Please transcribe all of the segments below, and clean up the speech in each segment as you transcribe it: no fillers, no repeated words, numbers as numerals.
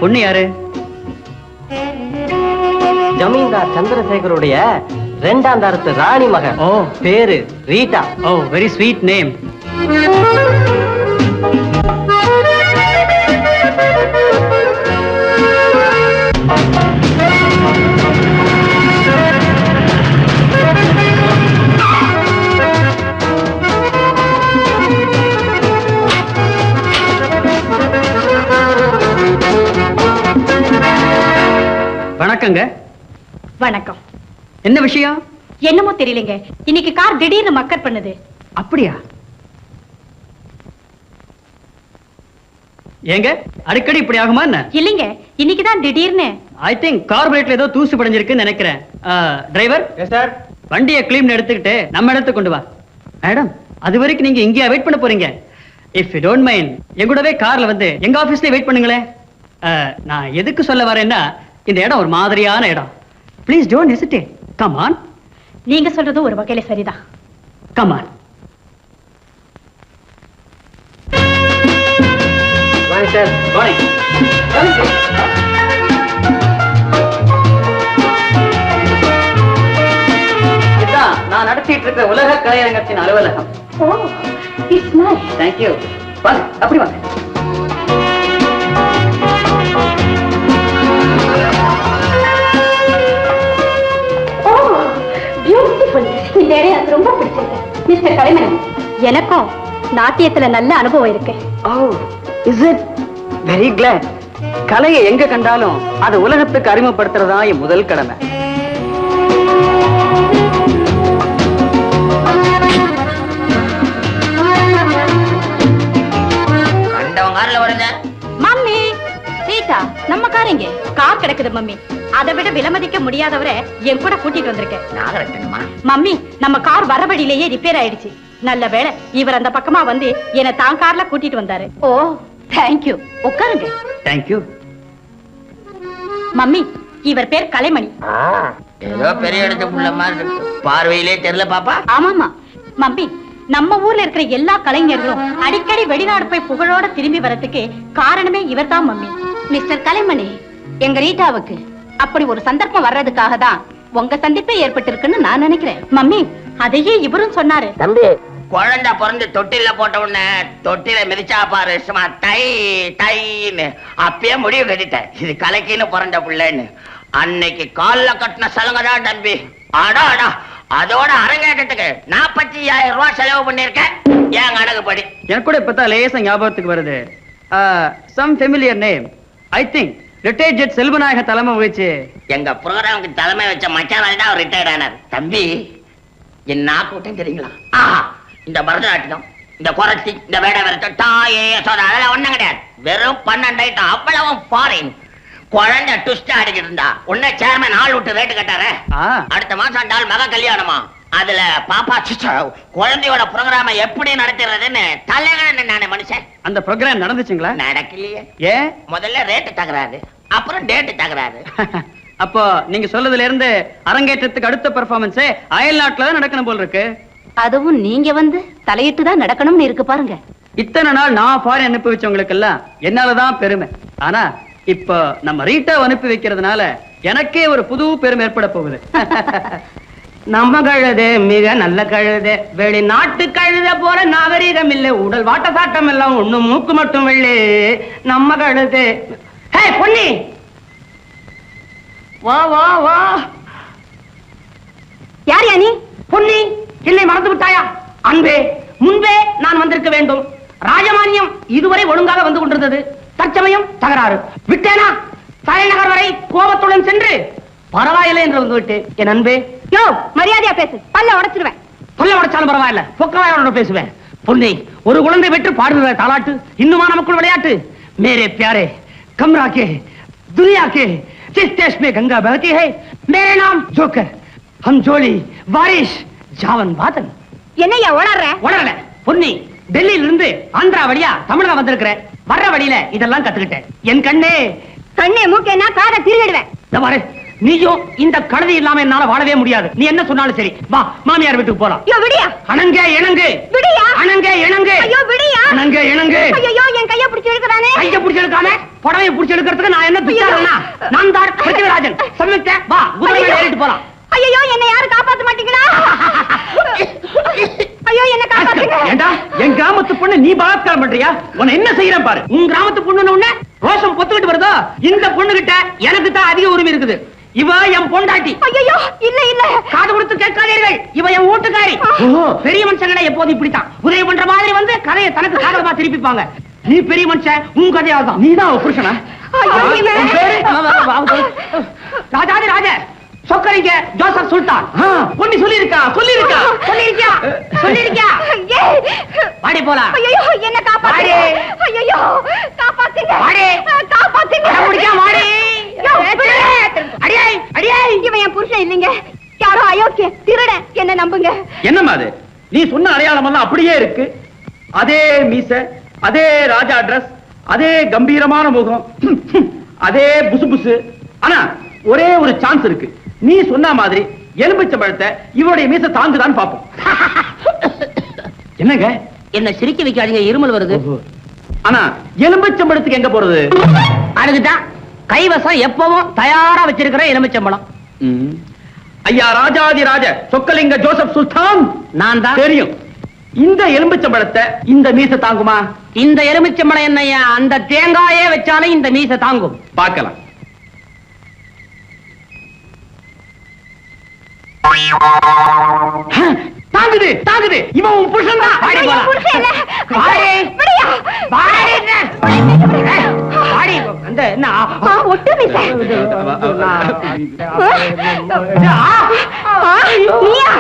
பொண்ணு யாரு? ஜமீன்தார் சந்திரசேகருடைய இரண்டாம் தரத்து ராணி மகன். ஓ, பேரு ரீட்டா. ஓ, வெரி ஸ்வீட் நேம். வணக்கங்க. வணக்கம். என்ன விஷயம்? என்னமோ தெரியலங்க, இன்னைக்கு கார் திடீர்னு மக்கர் பண்ணுது. அப்படியா? ஏங்க அடிக்கடி இப்படி ஆகுமா என்ன? இல்லைங்க, இன்னைக்குதான் திடீர்னு. ஐ திங்க் கார்பரேட்ல ஏதோ தூசு படைஞ்சிருக்குன்னு நினைக்கிறேன். Driver, yes sir. வண்டியை கிளீன் எடுத்துக்கிட்டு நம்ம இடத்துக்கு கொண்டு வா. மேடம், அது வரைக்கும் நீங்க இங்கேயா வெயிட் பண்ண போறீங்க? இஃப் யூ டோன்ட் மைண்ட், எங்கூடவே கார்ல வந்து எங்க ஆபீஸ்ல வெயிட் பண்ணுங்களேன். நான் எதுக்கு சொல்ல வரேன்னா, இந்த இடம் ஒரு மாதிரியான இடம். Please don't hesitate. Come on. நீங்க சொல்றது ஒரு வகையில சரிதான். Come on. வாங்க சார். வாங்க. இதான் நான் நடத்திட்டு இருக்கிற உலக கலையரங்கத்தின் அலுவலகம். ஓ, இட்ஸ் நைஸ். Thank you. வாங்க, அப்படி வாங்க. இந்த இடம் எனக்கு ரொம்ப பிடிச்சிருக்கு. மிஸ்டர் கலைமணி, எனக்கும் நாட்டியத்துல நல்ல அனுபவம் இருக்கு. Oh, is it? Very glad. கலையை எங்க கண்டாலும் அதை உலகத்துக்கு அறிமுகப்படுத்துறதா என் முதல் கடமை. மம்மி, சீதா, நம்ம காரங்க கார் கிடக்குது மம்மி. அதை விட விலமதிக்க முடியாதவரை என் கூட கூட்டிட்டு வந்திருக்கேன். மம்மி, நம்ம கார் வரவழியிலேயே ரிப்பேர் ஆயிடுச்சு. நல்ல வேளை இவர் அந்த பக்கமா வந்து என்ன தான் கார்ல கூட்டிட்டு வந்தாரு. ஓ, தேங்க்யூ. உட்காருங்க. தேங்க்யூ. மம்மி, இவர் பேர் கலைமணி. ஏதோ பெரிய இடத்து புள்ள மாதிரி இருக்கு, பார்வையிலே தெரியல பாப்பா. ஆமாமா மம்மி, நம்ம ஊர்ல இருக்கிற எல்லா கலைஞர்களும் அடிக்கடி வெளிநாடு போய் புகழோட திரும்பி வரதுக்கு காரணமே இவர்தான் மம்மி. மிஸ்டர் கலைமணி, எங்க ரீட்டாவுக்கு அப்படி ஒரு சந்தர்ப்பம் வர்றதுக்காக தான் உங்க சந்திப்பே ஏற்பட்டிருக்குன்னு நான் நினைக்கிறேன். மம்மி, அதையே இவரும் சொன்னாரு. தம்பி, குழந்தை பிறந்து தொட்டில போட்ட உடனே தொட்டில மிதிச்சா பாரு, சும்மா டை டைன்னு அப்பயே முடிவு கட்டிட்டேன், இது கலைக்கின்னு பிறந்த பிள்ளைன்னு. அன்னைக்கு கால்ல கட்டின சலங்கதான் தம்பி. ஆடா ஆடா, அதோட அரங்கேற்றத்துக்கு 45,000 ரூபாய் செலவு பண்ணிருக்கேன். ஏன் கணக்கு படி. எனக்கு கூட இப்பதான் லேசா ஞாபகத்துக்கு வருது. Some familiar name. I think retired judge Selvanayaka தலைமை வச்சு எங்க ப்ரோக்ராமுக்கு தலைமை வச்ச மச்சான் தான் அவர் ரிட்டையர்ட் ஆனார். தம்பி, என்ன கூட்டம் தெரியுங்களா? இந்த பரதநாட்டியம், இந்த குரத்தி, இந்த வேட விரத்தம், தாயே சோதா, அதெல்லாம் ஒண்ணும் கிடையாது. வெறும் 12 ஐட்டம், அவ்வளவும் ஃபாரின். குழந்தை ட்விஸ்ட் ஆடிக்கிட்டு இருந்தா உன்ன சேர்மன் ஆள் விட்டு ரேட்டு கட்டாரு. அடுத்த மாசம் டால் மக கல்யாணமா, அதுல பாப்பா குழந்தையோட ப்ரோக்ராம எப்படி நடத்துறதுன்னு தலைகண நானே மனுஷன். அந்த ப்ரோக்ராம் நடந்துச்சுங்களா? நடக்கலையே. ஏன்? முதல்ல ரேட்டு தகராறு, அப்புறம் டேட்டு தகராறு. அப்போ நீங்க சொல்லதுல இருந்து அரங்கேற்றத்துக்கு அடுத்த பெர்ஃபார்மன்ஸே அயல் நாட்டுல தான் நடக்கணும் போல் இருக்கு. அதுவும் நீங்க வந்து தலையிட்டு தான் நடக்கணும்னு இருக்கு பாருங்க. இத்தனை நாள் நான் ஃபாரின் அனுப்பி வச்சவங்களுக்கு எல்லாம் என்னாலதான் பெருமை. ஆனா இப்ப நம்ம ரீட்டா அனுப்பி வைக்கிறதுனால எனக்கே ஒரு புது பெருமை ஏற்பட போகுது. நம்ம கழுது மிக நல்ல கழுது, வெளிநாட்டு கழுத போற நாகரீகம் இல்ல, உடல் வாட்ட சாட்டம் எல்லாம் ஒண்ணு, மூக்கு மட்டும் வெள்ளு நம்ம கழுது. ஹே பொன்னி, வா வா வா. யார் யானி? பொன்னி, என்னை மறந்து விட்டாயா? அன்பே, முன்பே நான் வந்திருக்க வேண்டும். ராஜமானியம் இதுவரை ஒழுங்காக வந்து கொண்டிருந்தது, தற்சமயம் தகராறு. விட்டேனா? தலைநகர் வரை கோபத்துடன் சென்று பரவாயில்லை என்று வந்து விட்டு என் அன்பே. யோ, மரியாதையா பேசு, பல்ல உடைச்சிருவேன். சொல்ல உடைச்சாலும் பரவாயில்ல, பொக்கவாயோட பேசுவேன். பொன்னி, ஒரு குழந்தை பெற்று பாடுகிற தாலாட்டு இன்னுமா நமக்குள் விளையாட்டு? மேரே प्यारे कमरा के दुनिया के जिस देश में गंगा बहती है मेरे नाम जोकर हम जोली बारिश जावन बादल. என்னையா உணரல பொன்னி, டெல்லியில இருந்து ஆந்திரா வழியா தமிழகம் வந்திருக்கிறேன். வர்ற வழியில இதெல்லாம் கத்துக்கிட்டேன். என் கண்ணே மூக்கேன்னா காதை திருவிடுவேன். இந்த பாரு, நீயும் இந்த கழுதி இல்லாம என்னால வாழவே முடியாது. நீ என்ன சொன்னாலும் சரி, வா மாமியார் வீட்டுக்கு போலாம். விடியா அணங்க இணங்கு, விடியா அணங்க இணங்கு, ஐயோ விடியா அணங்க இணங்கு. ஐயோ என் கைய பிடிச்சு இழுக்கறானே. கைய பிடிச்சு இழுக்காம புடவைய பிடிச்சு இழுக்கிறதுக்கு நான் என்ன பிச்சாரனா? நான் தான் பிருத்திவிராஜன். சம்மித்த வா, குதிரை மேல ஏறிட்டு போலாம். ஐயோ என்ன யாரு காப்பாத்த மாட்டீங்களா? ஐயோ என்ன காப்பாத்துங்க. ஏண்டா, என் கிராமத்து பொண்ணு நீ பலாத்காரம் பண்றியா? உன்னை என்ன செய்யறேன் பாரு. உன் கிராமத்து பொண்ணுன்னு உடனே ரோஷம் பொத்துக்கிட்டு வருதோ? இந்த பொண்ணு கிட்ட எனக்கு தான் அதிக உரிமை இருக்குது. இவ என் பொண்டாட்டி. ஐயோ இல்ல இல்ல, காது கொடுத்து கேட்காதீர்கள், இவ என் வீட்டுக்காரி. பெரிய மனுஷங்களே எப்போது இப்படித்தான் உதவி பண்ற மாதிரி வந்து கதையை தனக்கு சாதகமா திருப்பிப்பாங்க. நீ பெரிய மனுஷன், உன் கதையா தான். நீதான் புருஷனா? ராஜாதி ராஜ சொக்கரிங்க ஜோசப் சுல்தான். பொண்ணு சொல்லிருக்கா சொல்லிருக்கா சொல்லிருக்கியா சொல்லிருக்கியா? வாடி போலாம். ஐயோ என்ன காப்பாத்துங்க. ஐயோ காப்பாத்துங்க, காப்பாத்துங்க. முடியா வாடி. அடியே அடியே. இவன் என் புருஷன் இல்லைங்க, யாரோ அயோக்கிய திருட. என்ன நம்புங்க. என்னம்மா அது? நீ சொன்ன அடையாளம் எல்லாம் அப்படியே இருக்கு. அதே மீச, அதே ராஜா டிரஸ், அதே கம்பீரமான முகம், அதே புசு புசு. ஆனா ஒரே ஒரு சான்ஸ் இருக்கு. நீ சொன்ன மாதிரி எலும்பிச்சம்பழத்தை இவருடைய மீச தாங்குதான் பாப்போம். என்னங்க என்ன சிரிக்க வைக்காதீங்க, இருமல் வருது. ஆனா எலும்பிச்சம்பழத்துக்கு எங்க போறது? அதுக்குதான் கைவசம் எப்பவும் தயாரா வச்சிருக்கிற எலுமிச்சம்பழம். ஐயா ராஜாதி ராஜ சொக்கலிங்க ஜோசப் சுல்தான் நான் தான். தெரியும். இந்த எலும்பிச்சம்பழத்தை இந்த மீச தாங்குமா? இந்த எலுமிச்சம்பழம் என்னையா, அந்த தேங்காயே வச்சாலும் இந்த மீச தாங்கும். பார்க்கலாம். தாங்குது தாங்குது. இவன் உன் புருஷன் தான். வாடி போலாம். புருஷன் இல்ல. வாடி. விடியா. வாடி என்ன? வாடி. அந்த என்ன? ஒட்டு மீசை. நீயா?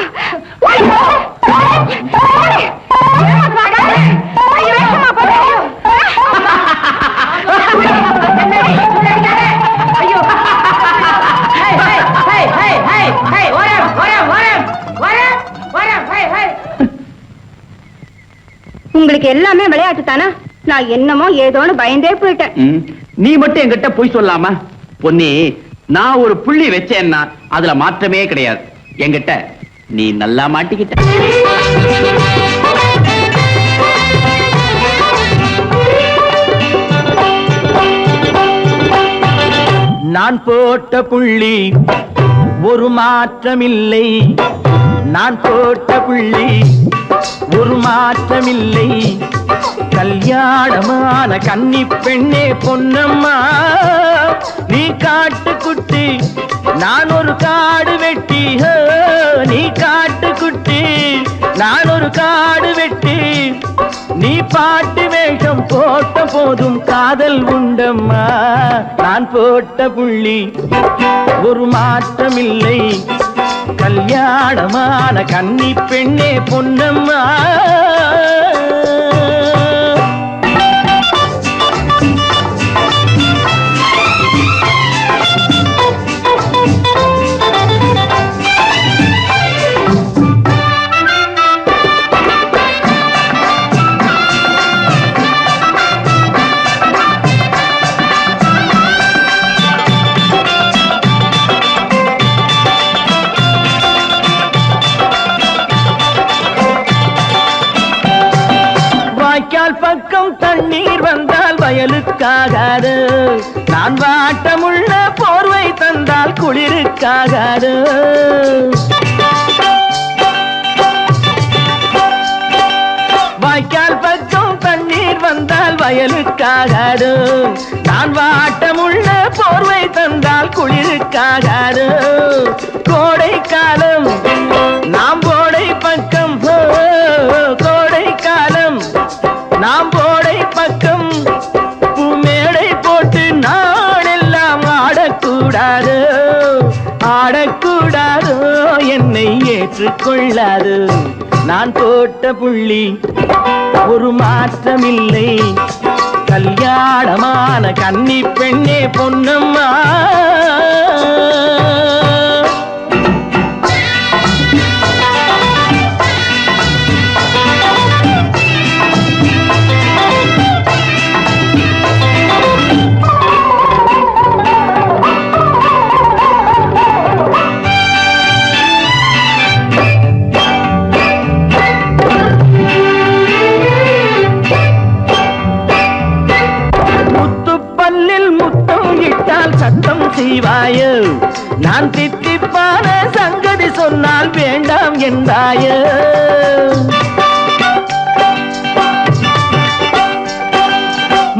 உங்களுக்கு எல்லாமே விளையாட்டு தானா? நான் என்னமோ ஏதோன்னு பயந்தே போயிட்டேன். நீ மட்டும் என்கிட்ட போய் சொல்லாமா? பொன்னி, நான் ஒரு புள்ளி வச்சேன்னா அதுல மாற்றமே கிடையாது. என்கிட்ட நீ நல்லா மாட்டிக்கிட்ட. நான் போட்ட புள்ளி ஒரு மாற்றமில்லை. நான் போட்ட புள்ளி ஒரு மாற்றமில்லை. கல்யாணமான கன்னி பெண்ணே பொன்னம்மா, நீ காட்டுக்குட்டி நான் ஒரு காடு வெட்டி. நீ காட்டுக்குட்டி நான் ஒரு காடு வெட்டி. நீ பாட்டு வேஷம் போட்ட போதும் காதல் உண்டம்மா. நான் போட்ட புள்ளி ஒரு மாற்றமில்லை. கல்யாணமான கன்னி பெண்ணே பொன்னம்மா. பக்கம் தண்ணீர் வந்தால் வயலுக்காகாது. நான் வாட்டமுள்ள போர்வை தந்தால் குளிருக்காகாது. வாய்க்கால் பக்கம் தண்ணீர் வந்தால் வயலுக்காகாது. நான் வாட்டமுள்ள போர்வை தந்தால் குளிருக்காகாது. கோடை காலம் நாம் போடை பக்கம். கோடை காலம் நாம் போடை பக்கம். பூமேடை போட்டு நாடெல்லாம் ஆடக்கூடாது. ஆடக்கூடாதோ என்னை ஏற்றுக்கொள்ளாது. நான் போட்ட புள்ளி ஒரு மாற்றமில்லை கல்யாணமான கன்னி பெண்ணே பொன்னம்மா சத்தம் செய்வாயோ நான் தித்திப்பான சங்கதி சொன்னால் வேண்டாம் என்றாயோ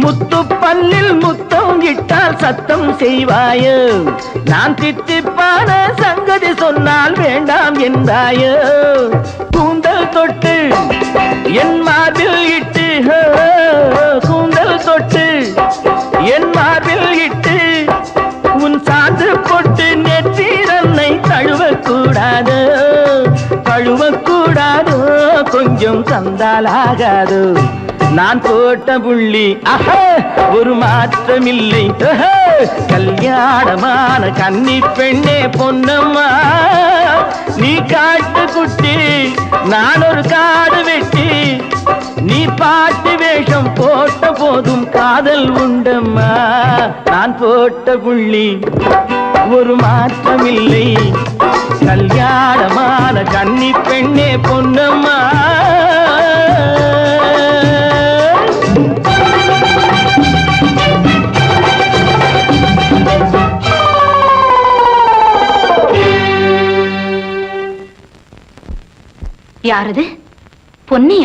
முத்துப்பல்லில் முத்தம் இட்டால் சத்தம் செய்வாயோ நான் தித்திப்பான சங்கதி சொன்னால் வேண்டாம் என்றாயோ கூந்தல் தொட்டு என் மார்பில் இட்டு கூந்தல் தொட்டு என் மார்பில் இட்டு உன் சாந்து பொட்டு நெற்றிரன்னை தழுவக்கூடாது தழுவக்கூடாது கொஞ்சம் தந்தாலாகாது நான் போட்ட புள்ளி ஒரு மாற்றமில்லை கல்யாணமான கன்னி பெண்ணே பொன்னம்மா நீ காட்டு குட்டி நான் ஒரு காடு வெட்டி நீ பாட்டு வேஷம் போட்ட போதும் காதல் உண்டம்மா நான் போட்ட புள்ளி ஒரு மாற்றமில்லை கல்யாணமான கன்னி பெண்ணே பொன்னம்மா யாரது பொன்னியா?